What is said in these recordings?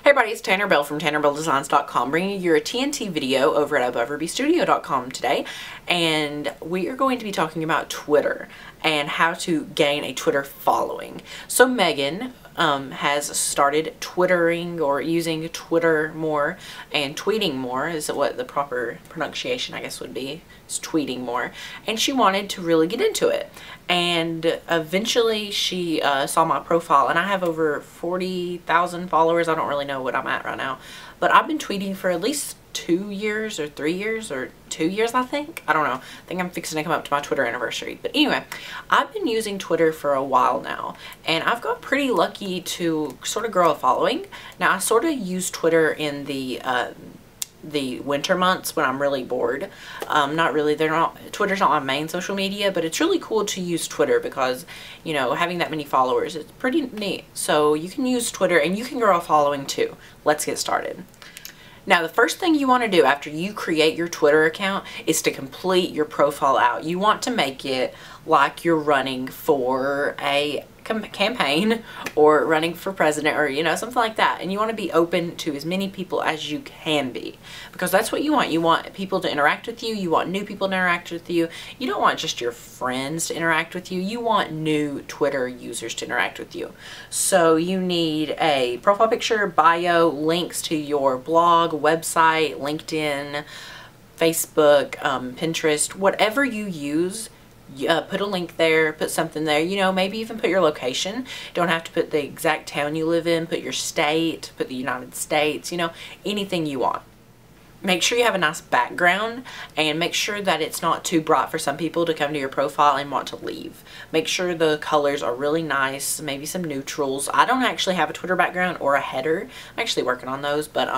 Hey everybody, it's Tanner Bell from TannerBellDesigns.com bringing you your TNT video over at AboveRubyStudio.com today, and we are going to be talking about Twitter and how to gain a Twitter following. So Megan has started twittering or using Twitter more, and tweeting more is what the proper pronunciation I guess would be. It's tweeting more, and she wanted to really get into it. And eventually she saw my profile, and I have over 40,000 followers. I don't really know what I'm at right now, but I've been tweeting for at least 2 years or 3 years or 2 years, I think. I don't know. I think I'm fixing to come up to my Twitter anniversary. But anyway, I've been using Twitter for a while now, and I've got pretty lucky to sort of grow a following. Now, I sort of use Twitter in the winter months when I'm really bored. Not really, Twitter's not my main social media, but it's really cool to use Twitter because, you know, having that many followers, it's pretty neat. So you can use Twitter and you can grow a following too. Let's get started. Now, the first thing you want to do after you create your Twitter account is to complete your profile out. You want to make it like you're running for a campaign or running for president, or, you know, something like that. And you want to be open to as many people as you can be, because that's what you want. You want people to interact with you. You want new people to interact with you. You don't want just your friends to interact with you. You want new Twitter users to interact with you. So you need a profile picture, bio, links to your blog, website, LinkedIn, Facebook, Pinterest, whatever you use. Put a link there, put something there, you know, maybe even put your location. Don't have to put the exact town you live in, put your state, put the United States, you know, anything you want. Make sure you have a nice background, and make sure that it's not too bright for some people to come to your profile and want to leave. Make sure the colors are really nice, maybe some neutrals. I don't actually have a Twitter background or a header. I'm actually working on those, but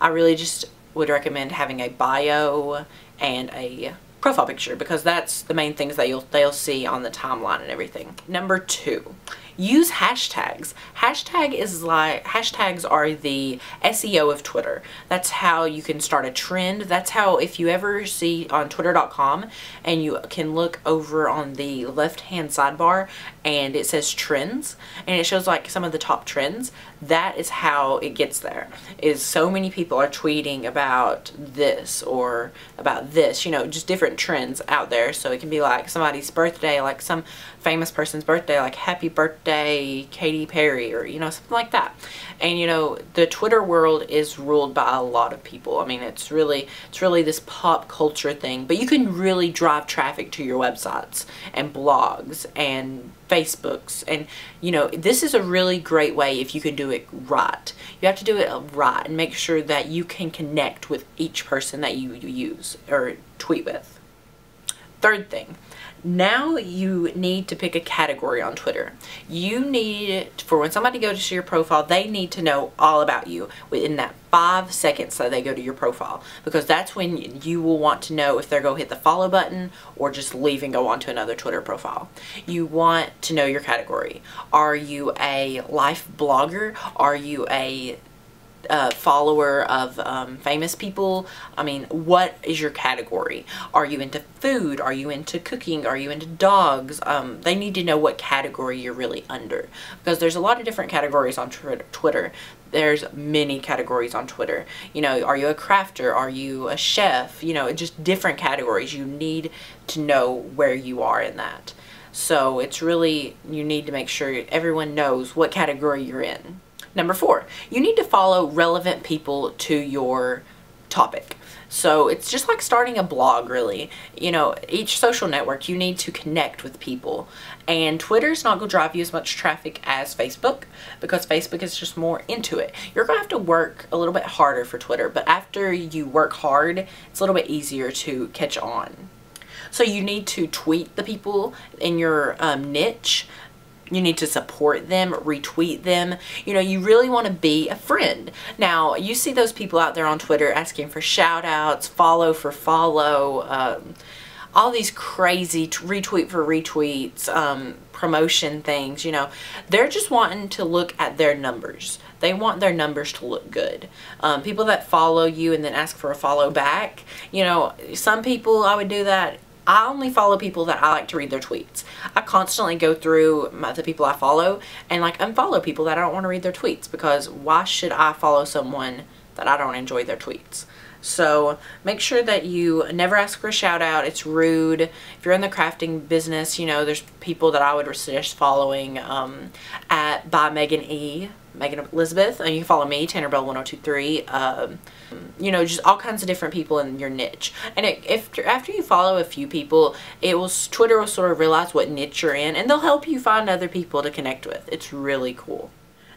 I really just would recommend having a bio and a profile picture, because that's the main things that they'll see on the timeline and everything. Number 2, use hashtags. Hashtags are the SEO of Twitter. That's how you can start a trend. That's how, if you ever see on twitter.com and you can look over on the left hand sidebar and it says trends and it shows like some of the top trends, that is how it gets there. Is so many people are tweeting about this or about this, you know, just different trends out there. So it can be like somebody's birthday, like some famous person's birthday, like happy birthday Katy Perry, or, you know, something like that. And, you know, the Twitter world is ruled by a lot of people. I mean, it's really this pop culture thing, but you can really drive traffic to your websites and blogs and Facebooks, and, you know, this is a really great way if you can do it right. You have to do it right and make sure that you can connect with each person that you use or tweet with. Third thing, now you need to pick a category on Twitter. You need, for when somebody goes to your profile, they need to know all about you within that 5 seconds that they go to your profile, because that's when you will want to know if they're going to hit the follow button or just leave and go on to another Twitter profile. You want to know your category. Are you a life blogger? Are you a follower of famous people? I mean, what is your category? Are you into food? Are you into cooking? Are you into dogs? They need to know what category you're really under, because there's a lot of different categories on Twitter. There's many categories on Twitter. You know, are you a crafter? Are you a chef? You know, just different categories. You need to know where you are in that. So it's really, you need to make sure everyone knows what category you're in. Number 4, you need to follow relevant people to your topic. So it's just like starting a blog, really. You know, each social network, you need to connect with people. And Twitter's not going to drive you as much traffic as Facebook, because Facebook is just more into it. You're going to have to work a little bit harder for Twitter, but after you work hard, it's a little bit easier to catch on. So you need to tweet the people in your niche. You need to support them, retweet them. You know, you really want to be a friend. Now, you see those people out there on Twitter asking for shout outs, follow for follow, all these crazy retweet for retweets, promotion things, you know. They're just wanting to look at their numbers. They want their numbers to look good. People that follow you and then ask for a follow back, you know, some people I would do that I only follow people that I like to read their tweets. I constantly go through the people I follow and like unfollow people that I don't want to read their tweets, because why should I follow someone that I don't enjoy their tweets? So make sure that you never ask for a shout out. It's rude. If you're in the crafting business, you know, there's people that I would suggest following at by Megan Elizabeth, and you can follow me, Tanner Bell 1023. You know, just all kinds of different people in your niche. And after you follow a few people, Twitter will sort of realize what niche you're in, and they'll help you find other people to connect with. It's really cool.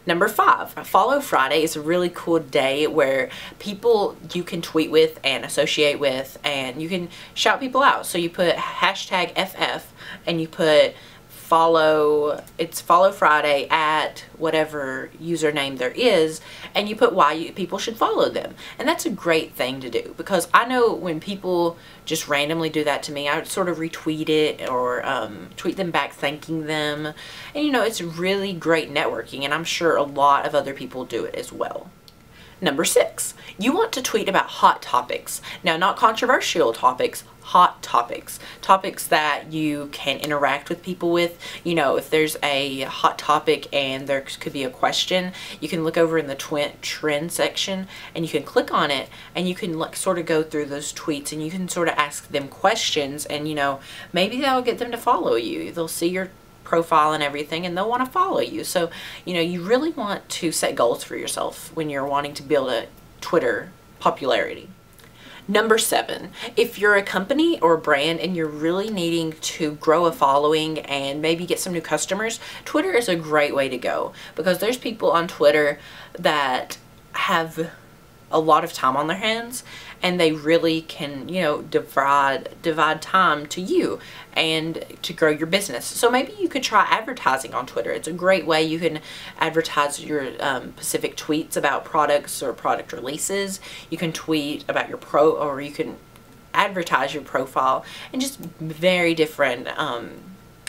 Number 5, Follow Friday is a really cool day where people you can tweet with and associate with, and you can shout people out. So you put hashtag FF and you put Follow Friday at whatever username there is, and you put why people should follow them. And that's a great thing to do, because I know when people just randomly do that to me, I would sort of retweet it or tweet them back thanking them. And you know, it's really great networking, and I'm sure a lot of other people do it as well. Number 6, you want to tweet about hot topics. Now, not controversial topics, hot topics. Topics that you can interact with people with. You know, if there's a hot topic and there could be a question, you can look over in the trend section and you can click on it, and you can like sort of go through those tweets and you can sort of ask them questions, and you know, maybe that'll get them to follow you. They'll see your profile and everything, and they'll want to follow you. So you know, you really want to set goals for yourself when you're wanting to build a Twitter popularity. Number 7, if you're a company or a brand and you're really needing to grow a following and maybe get some new customers, Twitter is a great way to go, because there's people on Twitter that have a lot of time on their hands, and they really can, you know, divide time to you and to grow your business. So maybe you could try advertising on Twitter. It's a great way you can advertise your specific tweets about products or product releases. You can tweet about your or you can advertise your profile, and just very different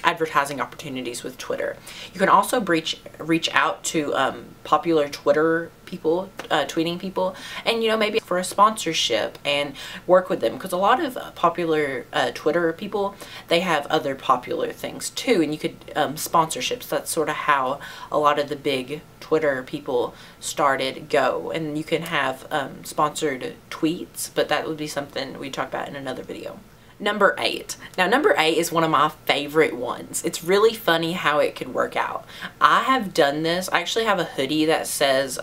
advertising opportunities with Twitter. You can also reach out to popular Twitter people, tweeting people, and you know, maybe for a sponsorship and work with them, because a lot of popular Twitter people, they have other popular things too, and you could sponsorships. That's sort of how a lot of the big Twitter people started go, and you can have sponsored tweets, but that would be something we talk about in another video. Number 8. Now, number 8 is one of my favorite ones. It's really funny how it could work out. I have done this. I actually have a hoodie that says,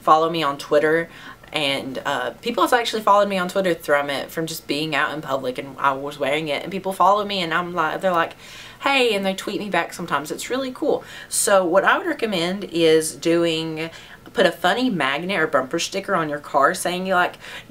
follow me on Twitter. And people have actually followed me on Twitter from just being out in public, and I was wearing it, and people follow me, and they're like, hey, and they tweet me back sometimes. It's really cool. So what I would recommend is put a funny magnet or bumper sticker on your car saying,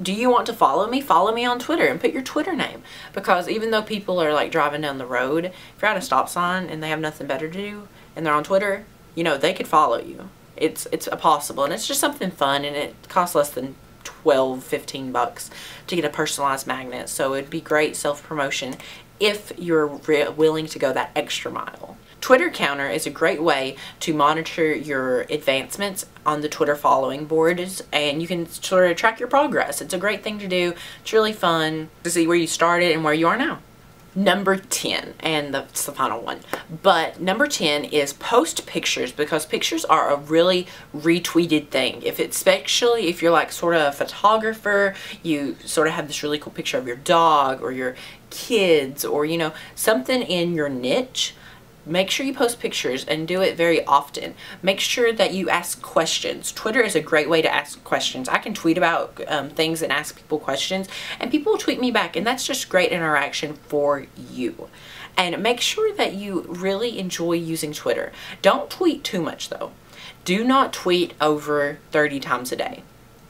do you want to follow me? Follow me on Twitter, and put your Twitter name. Because even though people are like driving down the road, if you're at a stop sign and they have nothing better to do and they're on Twitter, you know, they could follow you. It's possible, and it's just something fun, and it costs less than $15 to get a personalized magnet. So it'd be great self-promotion if you're willing to go that extra mile. Twitter Counter is a great way to monitor your advancements on the Twitter following boards, and you can sort of track your progress. It's a great thing to do. It's really fun to see where you started and where you are now. Number 10, and that's the final one, but number 10 is post pictures, because pictures are a really retweeted thing. Especially if you're like sort of a photographer, you sort of have this really cool picture of your dog or your kids, or you know, something in your niche. Make sure you post pictures, and do it very often. Make sure that you ask questions. Twitter is a great way to ask questions. I can tweet about things and ask people questions, and people will tweet me back, and that's just great interaction for you. And make sure that you really enjoy using Twitter. Don't tweet too much though. Do not tweet over 30 times a day.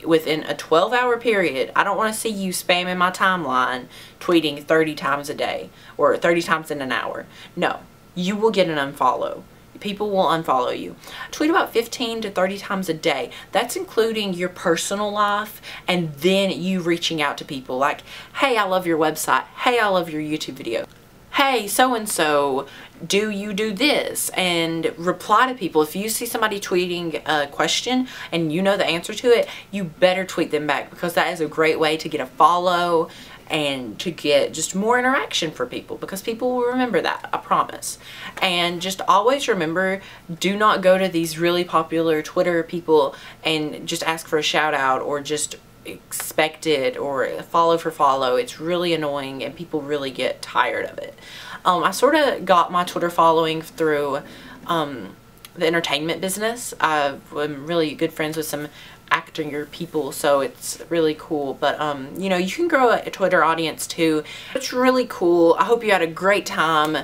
Within a 12-hour period, I don't want to see you spamming my timeline tweeting 30 times a day or 30 times in an hour. No. You will get an unfollow. People will unfollow you. Tweet about 15 to 30 times a day. That's including your personal life, and then you reaching out to people like, hey, I love your website. Hey, I love your YouTube video. Hey, so-and-so, do you do this? And reply to people. If you see somebody tweeting a question and you know the answer to it, you better tweet them back, because that is a great way to get a follow and to get just more interaction for people, because people will remember that, I promise. And just always remember, do not go to these really popular Twitter people and just ask for a shout out or just expect it or follow for follow. It's really annoying and people really get tired of it. I sort of got my Twitter following through the entertainment business. I'm really good friends with some actor people, so it's really cool. But you know, you can grow a Twitter audience too. It's really cool. I hope you had a great time,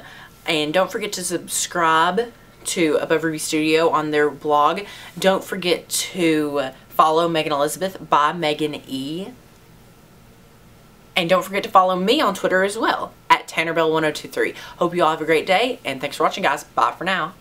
and don't forget to subscribe to Above Ruby Studio on their blog. Don't forget to follow Megan Elizabeth by Megan E. And don't forget to follow me on Twitter as well at TannerBell1023. Hope you all have a great day, and thanks for watching, guys. Bye for now.